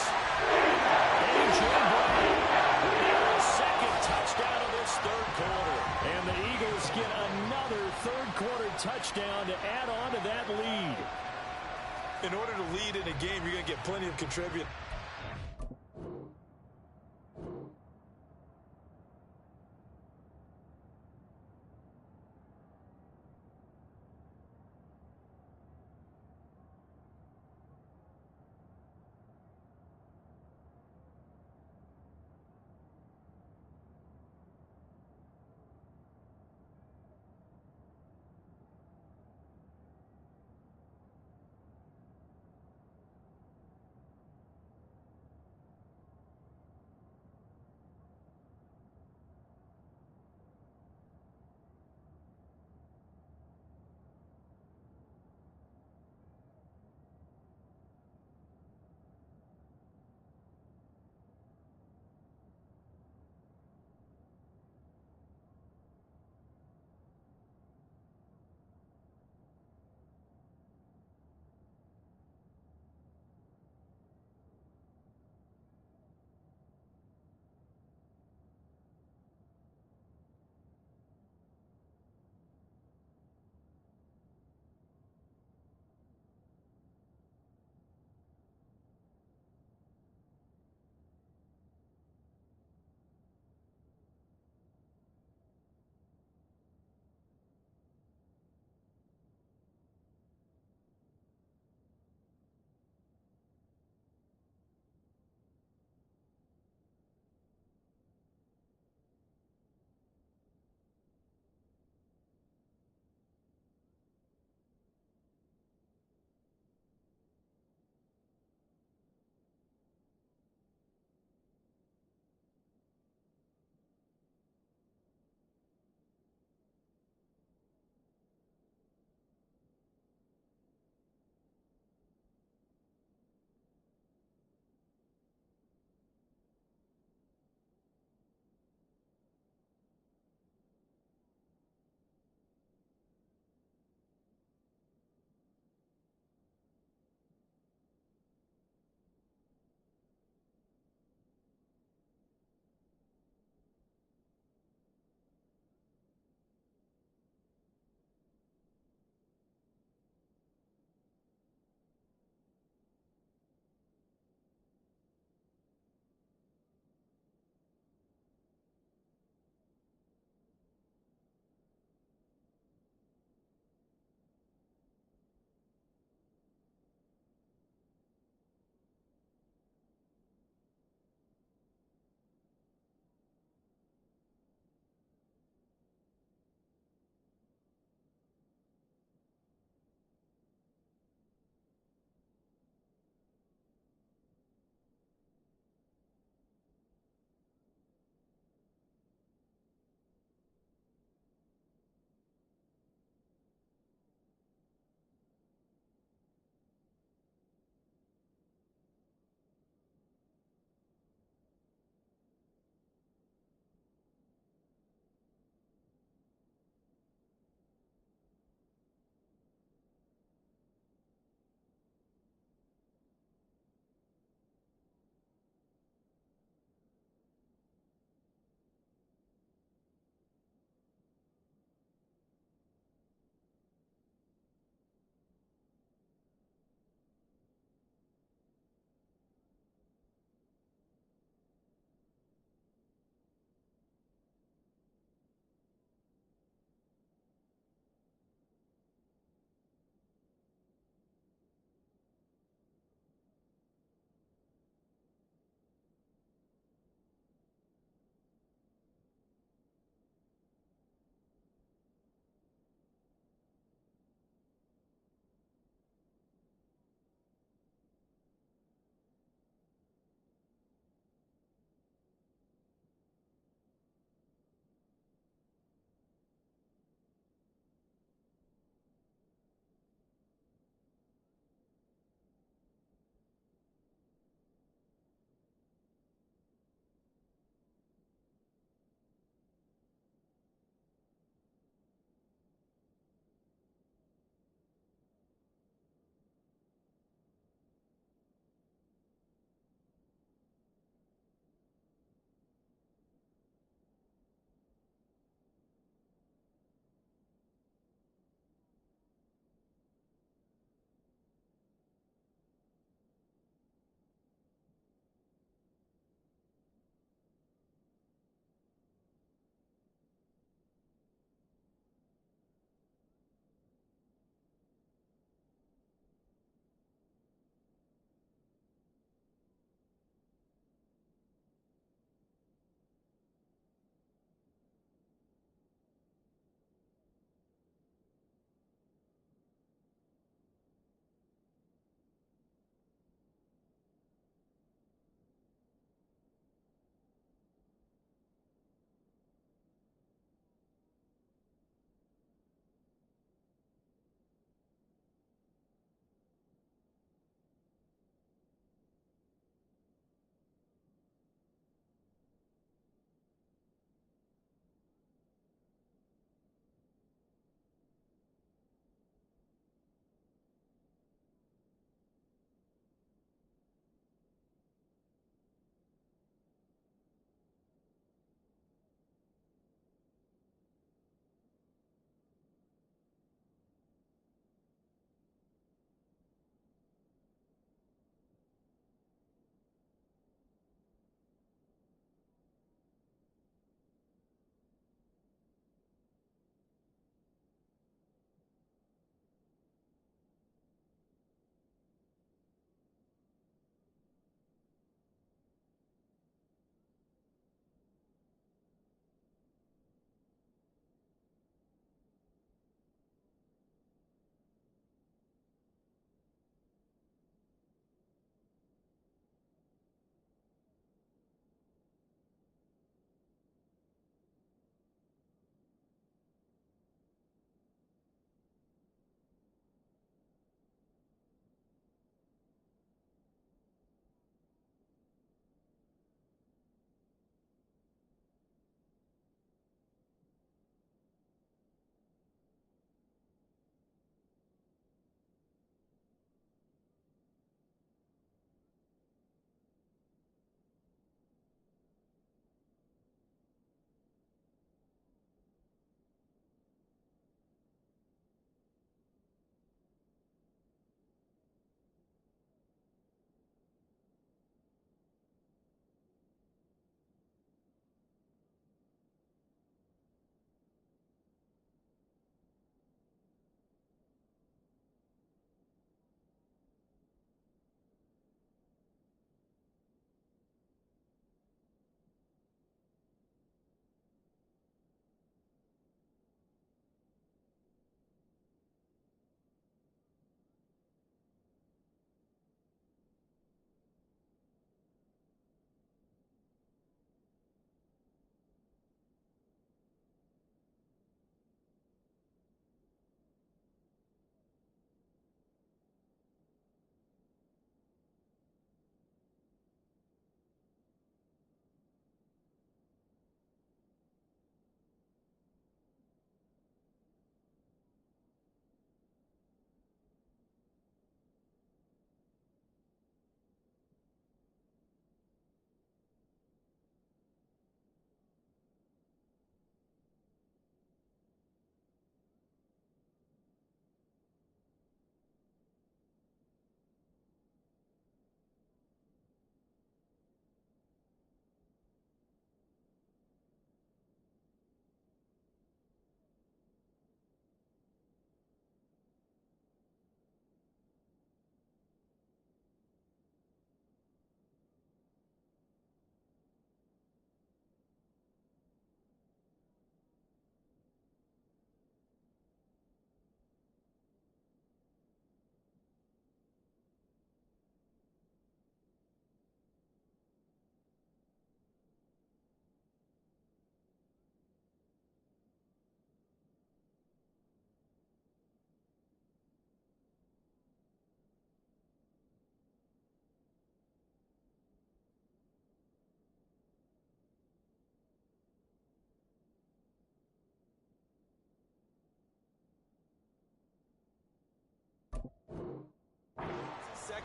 A.J. Brown with their 2nd touchdown of this 3rd quarter. And the Eagles get another 3rd quarter touchdown to add on to that lead. In order to lead in a game, you're going to get plenty of contributors.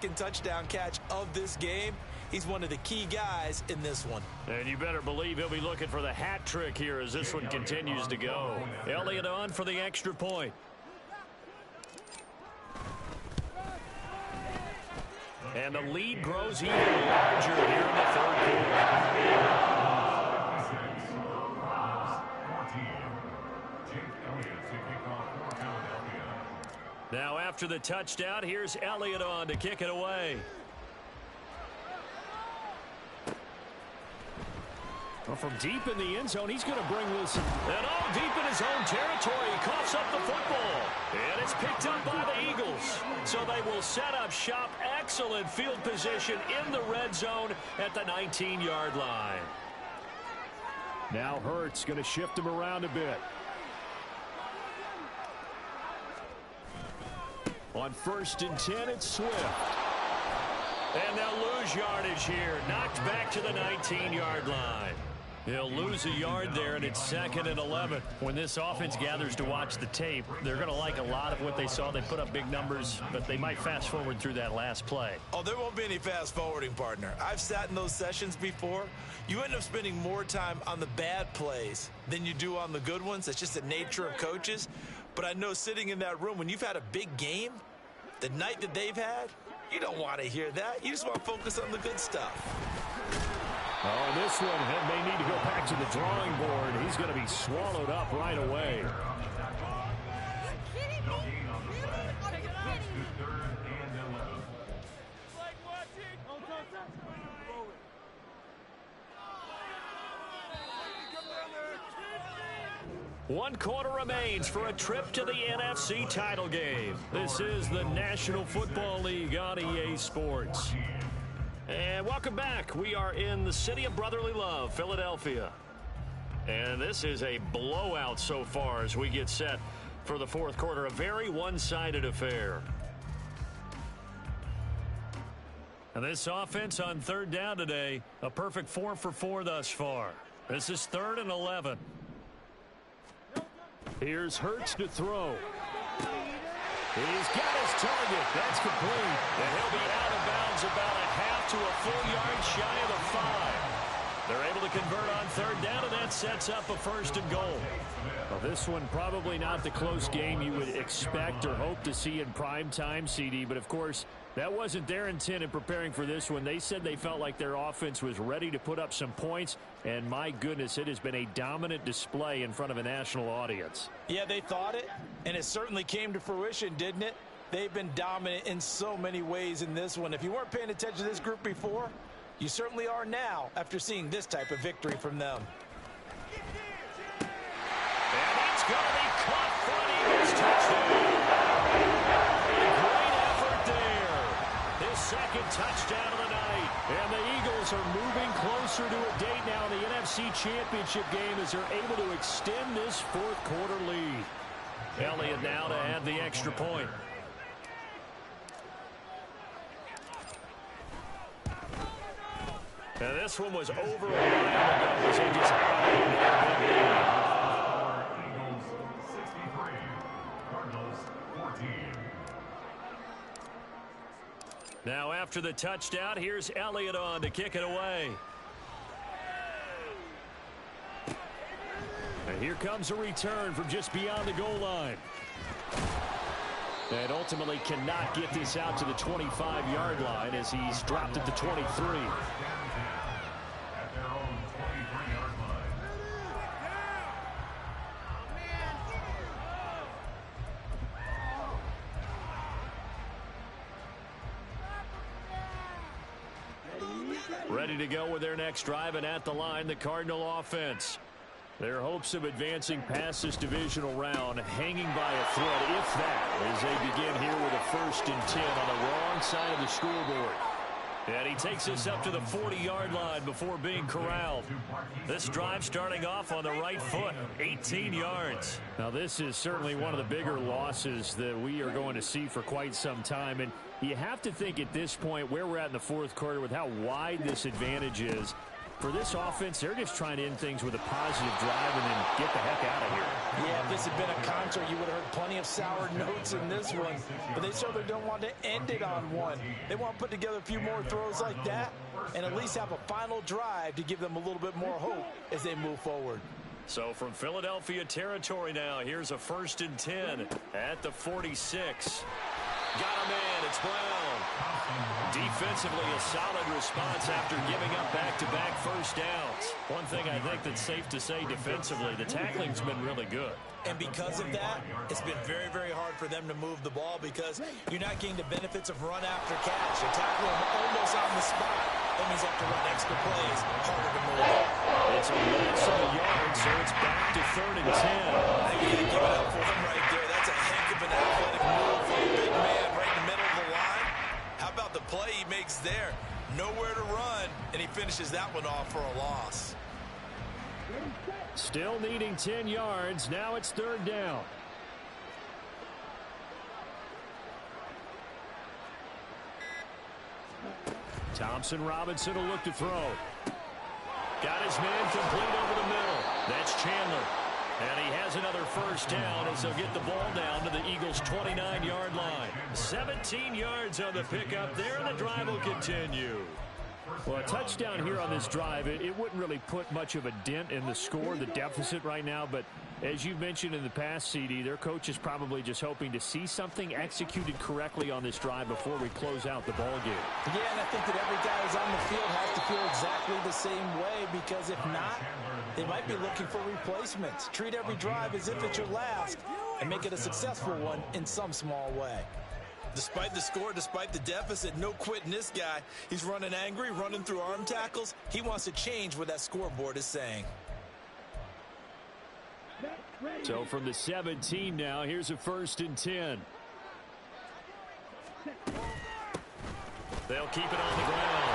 second touchdown catch of this game. He's one of the key guys in this one. And you better believe he'll be looking for the hat trick here as this one continues to go. Elliott on for the extra point. And the lead grows even larger here in the third quarter. Now after the touchdown, here's Elliott on to kick it away. Well, from deep in the end zone, he's going to bring this. And deep in his own territory, he coughs up the football. And it's picked up by the Eagles. So they will set up shop. Excellent field position in the red zone at the 19-yard line. Now Hurts going to shift him around a bit. On 1st and 10, it's Swift. And they'll lose yardage here. Knocked back to the 19-yard line. He'll lose a yard there, and it's 2nd and 11. When this offense gathers to watch the tape, they're going to like a lot of what they saw. They put up big numbers, but they might fast forward through that last play. Oh, there won't be any fast forwarding, partner. I've sat in those sessions before. You end up spending more time on the bad plays than you do on the good ones. It's just the nature of coaches. But I know sitting in that room, when you've had a big game, the night that they've had, you don't want to hear that. You just want to focus on the good stuff. Oh, this one may need to go back to the drawing board. He's going to be swallowed up right away. One quarter remains for a trip to the NFC title game. This is the National Football League on EA Sports. And welcome back. We are in the city of brotherly love, Philadelphia. And this is a blowout so far as we get set for the fourth quarter. A very one-sided affair. And this offense on 3rd down today, a perfect 4 for 4 thus far. This is 3rd and 11. Here's Hurts to throw. He's got his target. That's complete. And he'll be out of bounds about a half to a full yard shy of the 5. They're able to convert on 3rd down, and that sets up a 1st and goal. Well, this one probably not the close game you would expect or hope to see in prime time, CD. But, of course, that wasn't their intent in preparing for this one. They said they felt like their offense was ready to put up some points. And, my goodness, it has been a dominant display in front of a national audience. Yeah, they thought it, and it certainly came to fruition, didn't it? They've been dominant in so many ways in this one. If you weren't paying attention to this group before, you certainly are now after seeing this type of victory from them. And it's going to be caught for an Eagles touchdown. Great effort there. His 2nd touchdown of the night. And the Eagles are moving closer to a date now in the NFC Championship game as they're able to extend this 4th quarter lead. Elliott now to add the extra point. And this one was over a while ago as they just added that big lead. Eagles 63, Cardinals 14. Now after the touchdown, here's Elliott on to kick it away. And here comes a return from just beyond the goal line. And ultimately cannot get this out to the 25-yard line as he's dropped at the 23. At their own 23-yard line. Ready to go with their next drive, and at the line, the Cardinal offense. Their hopes of advancing past this divisional round hanging by a thread, if that, as they begin here with a 1st and 10 on the wrong side of the scoreboard. And he takes us up to the 40-yard line before being corralled. This drive starting off on the right foot, 18 yards. Now, this is certainly one of the bigger losses that we are going to see for quite some time. And you have to think at this point where we're at in the 4th quarter with how wide this advantage is, For this offense, they're just trying to end things with a positive drive and then get the heck out of here. Yeah, if this had been a concert, you would have heard plenty of sour notes in this one. But they certainly don't want to end it on one. They want to put together a few more throws like that and at least have a final drive to give them a little bit more hope as they move forward. So from Philadelphia territory now, here's a 1st and 10 at the 46. Got him in. It's Brown. Defensively, a solid response after giving up back-to-back first downs. One thing I think that's safe to say defensively, the tackling's been really good. And because of that, it's been very, very hard for them to move the ball because you're not getting the benefits of run after catch. You're tackling them almost on the spot. That means you have to run extra plays. Harder to move it. It's a loss of a yard, so it's back to 3rd and 10. I think you got to give it up for him right there. That's a heck of an athletic move for a big man right in the middle of the line. How about the play he makes there? Nowhere to run, and he finishes that one off for a loss. Still needing 10 yards. Now it's 3rd down. Thompson Robinson will look to throw. Got his man complete over the middle. That's Chandler. And he has another first down as they'll get the ball down to the Eagles' 29-yard line. 17 yards on the pickup there, and the drive will continue. Well, a touchdown here on this drive, it wouldn't really put much of a dent in the score, the deficit right now. But as you mentioned in the past, CD, their coach is probably just hoping to see something executed correctly on this drive before we close out the ball game. Yeah, and I think that every guy who's on the field has to feel exactly the same way, because if not, they might be looking for replacements. Treat every drive as if it's your last and make it a successful one in some small way. Despite the score, despite the deficit, no quitting this guy. He's running angry, running through arm tackles. He wants to change what that scoreboard is saying. So from the 17 now, here's a 1st and 10. They'll keep it on the ground.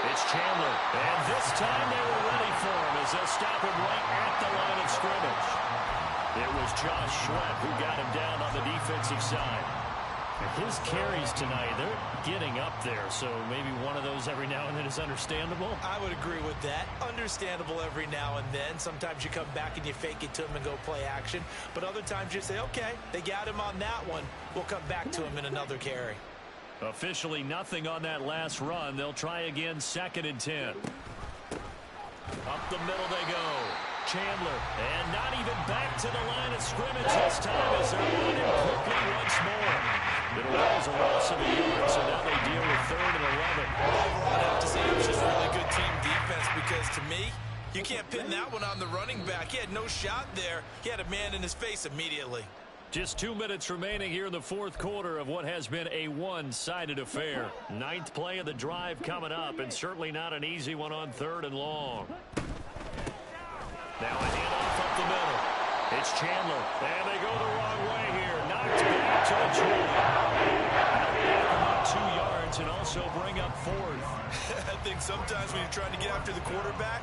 It's Chandler. And this time they were ready for him as they'll stop him right at the line of scrimmage. It was Josh Sweat who got him down on the defensive side. His carries tonight, they're getting up there, so maybe one of those every now and then is understandable. I would agree with that. Understandable every now and then. Sometimes you come back and you fake it to him and go play action. But other times you say, okay, they got him on that one. We'll come back to him in another carry. Officially nothing on that last run. They'll try again, 2nd and 10. Up the middle they go. Chandler, and not even back to the line of scrimmage this time as they're running quickly once more. It was a loss of a yard, so now they deal with 3rd and 11. Overall, I have to say it was just really good team defense, because to me, you can't pin that one on the running back. He had no shot there. He had a man in his face immediately. Just 2 minutes remaining here in the 4th quarter of what has been a one-sided affair. 9th play of the drive coming up, and certainly not an easy one on 3rd and long. Now a handoff up the middle. It's Chandler, and they go the wrong way here. Knocked back to the 20. That'll back about 2 yards and also bring up 4th. I think sometimes when you're trying to get after the quarterback,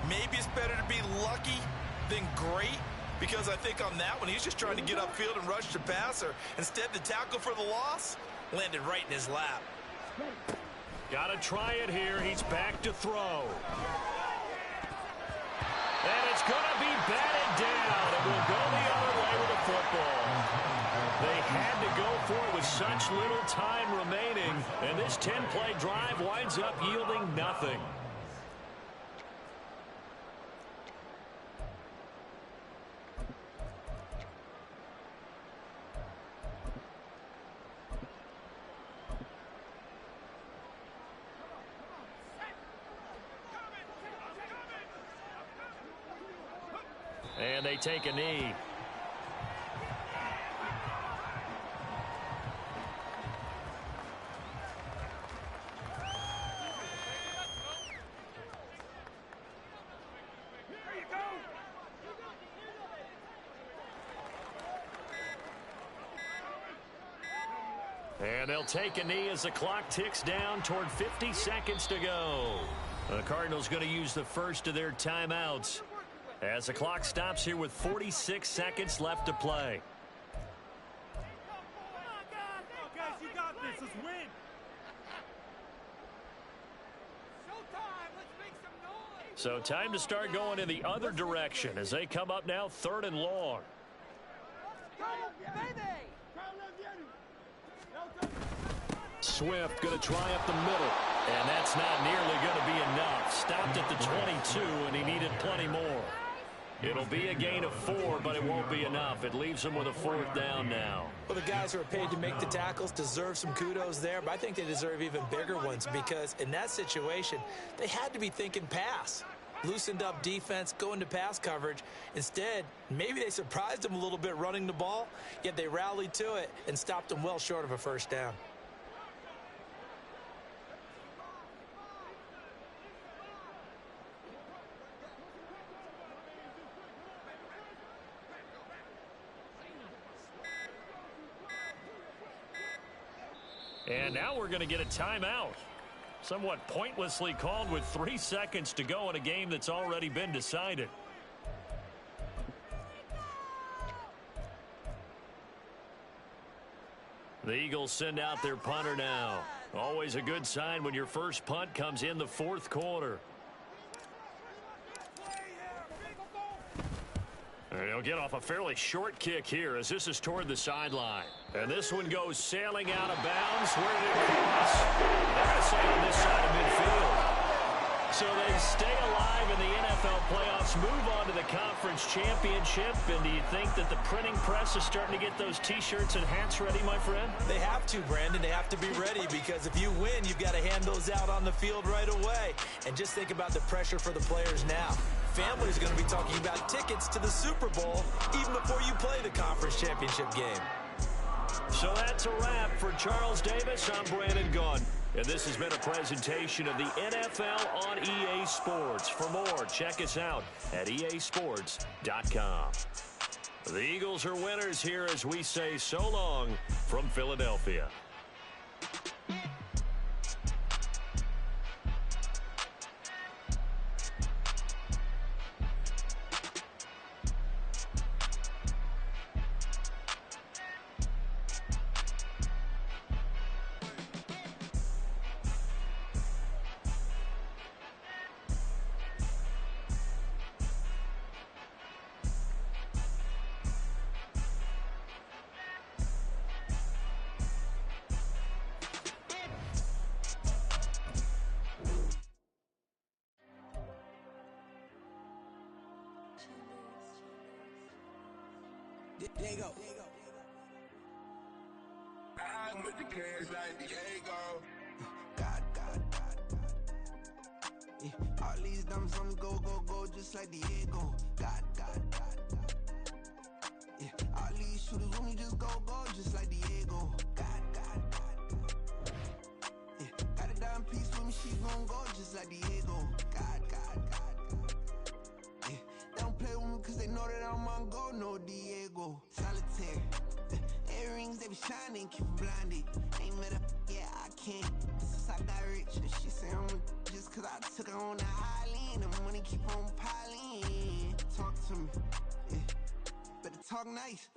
maybe it's better to be lucky than great, because I think on that one, he's just trying to get upfield and rush the passer. Instead, the tackle for the loss landed right in his lap. Got to try it here. He's back to throw. And it's going to be batted down. It will go the other way with the football. They had to go for it with such little time remaining, and this 10-play drive winds up yielding nothing. And they take a knee. And they'll take a knee as the clock ticks down toward 50 seconds to go. The Cardinals going to use the first of their timeouts as the clock stops here with 46 seconds left to play. Guys, you got this. Let's win. Showtime. Let's make some noise. So time to start going in the other direction as they come up now 3rd and long. Swift going to try up the middle. And that's not nearly going to be enough. Stopped at the 22, and he needed plenty more. It'll be a gain of 4, but it won't be enough. It leaves him with a 4th down now. Well, the guys who are paid to make the tackles deserve some kudos there, but I think they deserve even bigger ones because in that situation, they had to be thinking pass. Loosened up defense, going to pass coverage. Instead, maybe they surprised them a little bit running the ball, yet they rallied to it and stopped them well short of a 1st down. And now we're going to get a timeout. Somewhat pointlessly called with 3 seconds to go in a game that's already been decided. The Eagles send out their punter now. Always a good sign when your first punt comes in the 4th quarter. And he'll get off a fairly short kick here as this is toward the sideline. And this one goes sailing out of bounds. Where did it cross? They're going to say on this side of midfield. So they stay alive in the NFL playoffs, move on to the conference championship. And do you think that the printing press is starting to get those T-shirts and hats ready, my friend? They have to, Brandon. They have to be ready because if you win, you've got to hand those out on the field right away. And just think about the pressure for the players now. Families are going to be talking about tickets to the Super Bowl even before you play the conference championship game. So that's a wrap for Charles Davis. I'm Brandon Gunn. And this has been a presentation of the NFL on EA Sports. For more, check us out at easports.com. The Eagles are winners here as we say so long from Philadelphia. Diego. I'm with the cash like Diego. God. Yeah, all these dumps on go, just like Diego. God. Yeah, all these shooters when we just go, just like Diego. God. Yeah, got a dime piece with me, she gon' go just like Diego. God. Yeah, they don't play with me cause they know that I'm on go, no Diego. Solitaire. Earrings, they be shining, keep them blinded. Ain't met up, yeah, I can't. Since I got rich, and she say I'm just cause I took her on the island. The money keep on piling. Talk to me, yeah. Better talk nice.